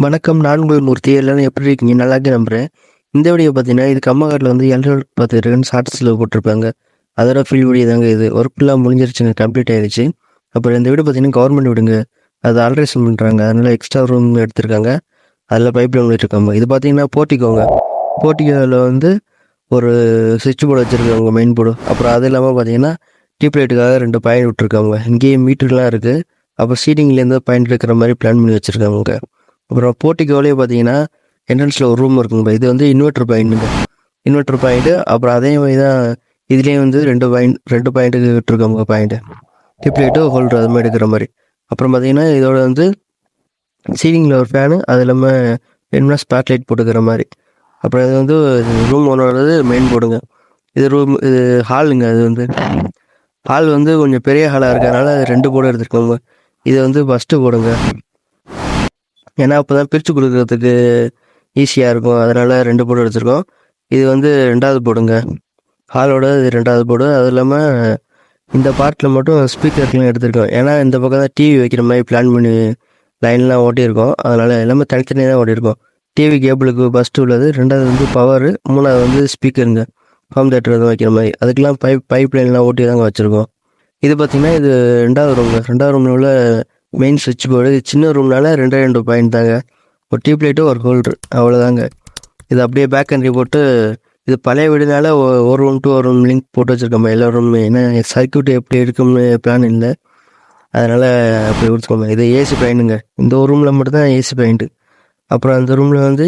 வணக்கம். நான் உங்கள் மூர்த்தி. எல்லாரும் எப்படி இருக்கீங்க? நல்லா இருக்கேன் நம்புறேன். இந்த வீடியோ பார்த்தீங்கன்னா, இது கம்மகாட்டில் வந்து 710 இருக்குன்னு ஷார்ட்ஸில் போட்டிருப்பாங்க. அதோட ஃப்ரீ வீடியோ தாங்க இது. ஒர்க்லாம் முடிஞ்சிருச்சுங்க, கம்ப்ளீட் ஆயிடுச்சு. அப்புறம் இந்த வீடு பார்த்தீங்கன்னா கவர்மெண்ட் வீடுங்க. அது ஆல்ட்ரேஷன் பண்ணுறாங்க. அதனால எக்ஸ்ட்ரா ரூம் எடுத்திருக்காங்க. அதில் பைப் லைன் இருக்காங்க. இது பார்த்தீங்கன்னா போர்ட்டிகோங்க. போர்ட்டிகோவில் வந்து ஒரு சுவிட்ச் போர்டு வச்சுருக்காங்க, மெயின் போர்டு. அப்புறம் அது இல்லாமல் பார்த்தீங்கன்னா டியூப் லைட்டுக்காக 2 பாயிண்ட் விட்டுருக்காங்க. இங்கேயும் மீட்டர்லாம் இருக்குது. அப்புறம் சீலிங்லேருந்து பாயிண்ட் இருக்கிற மாதிரி பிளான் பண்ணி வச்சுருக்காங்க. அப்புறம் போர்ட்டிகோவிலே பார்த்தீங்கன்னா என்ட்ரன்ஸில் ஒரு ரூம் இருக்குங்க. இது வந்து இன்வெர்டர் பாயிண்ட்டு. அப்புறம் அதே மாதிரி தான் இதுலேயும் வந்து ரெண்டு பாயிண்ட்டுக்கு விட்டுருக்காங்க பாயிண்ட்டு. டியூப் லைட்டு ஹோல்டர் அது மாதிரி எடுக்கிற மாதிரி. அப்புறம் பார்த்தீங்கன்னா இதோட வந்து சீலிங்கில் ஒரு ஃபேனு, அது இல்லாமல் என்ன ஸ்பாட் லைட் போட்டுக்கிற மாதிரி. அப்புறம் இது வந்து ரூம் ஒன்னோடது மெயின் போர்டுங்க. இது ஹாலுங்க. அது வந்து ஹால் வந்து கொஞ்சம் பெரிய ஹாலாக இருக்கிறதுனால 2 போர்டு எடுத்துருக்கோங்க. இது வந்து ஃபஸ்ட்டு போர்டுங்க. ஏன்னா அப்போ தான் பிரித்து கொடுக்குறதுக்கு ஈஸியாக இருக்கும். அதனால் 2 போர்டு எடுத்திருக்கோம். இது வந்து 2வது போர்டுங்க. ஹாலோட இது 2வது போர்டு. அது இல்லாமல் இந்த பார்ட்டில் மட்டும் ஸ்பீக்கர்லாம் எடுத்திருக்கோம். ஏன்னா இந்த பக்கம் தான் டிவி வைக்கிற மாதிரி பிளான் பண்ணி லைன்லாம் ஓட்டியிருக்கோம். அதனால் எல்லாமே தனித்தனியாக தான் ஓட்டியிருக்கோம். டிவி கேபிளுக்கு ஃபஸ்ட்டு உள்ளது, 2வது வந்து பவரு, 3வது வந்து ஸ்பீக்கருங்க. ஹோம் தேட்டர் தான் வைக்கிற மாதிரி. அதுக்கெலாம் பைப் லைன்லாம் ஓட்டி தாங்க வச்சுருக்கோம். இது பார்த்திங்கன்னா இது 2வது ரூமுங்க. 2வது ரூமில் உள்ள மெயின் சுவிட்ச் போர்டு. இது சின்ன ரூம்னால 2 பாயிண்ட் தாங்க. ஒரு டியூப் லைட்டு, ஒரு ஹோல்ட்ரு, அவ்வளோதாங்க. இது அப்படியே பேக் கண்ட்ரி போட்டு, இது பழைய வீடுனால ஒரு ரூம் டு ஒரு ரூம் லிங்க் போட்டு வச்சுருக்கோம் எல்லா ரூமுமே. ஏன்னா சர்க்யூட் எப்படி இருக்கும்னு பிளான் இல்லை, அதனால் அப்படி கொடுத்துக்கோங்க. இது ஏசி பாயிண்ட்டுங்க. இந்த ஒரு ரூமில் மட்டும்தான் ஏசி பாயிண்ட்டு. அப்புறம் அந்த ரூமில் வந்து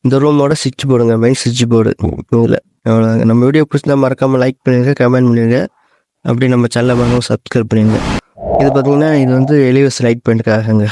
இந்த ரூமோட சுவிட்ச் போர்டுங்க, மெயின் சுவிட்ச் போர்டு இதில். அவ்வளோதாங்க. நம்ம வீடியோ பிடிச்சிருந்தா மறக்காமல் லைக் பண்ணிடுங்க, கமெண்ட் பண்ணிடுங்க. அப்படி நம்ம சேனலை மறக்காமல் சப்ஸ்கிரைப் பண்ணிடுங்க. இது பார்த்தீங்கன்னா இது வந்து எலிவேஸ் லைட் பாயிண்ட்டுக்காகங்க.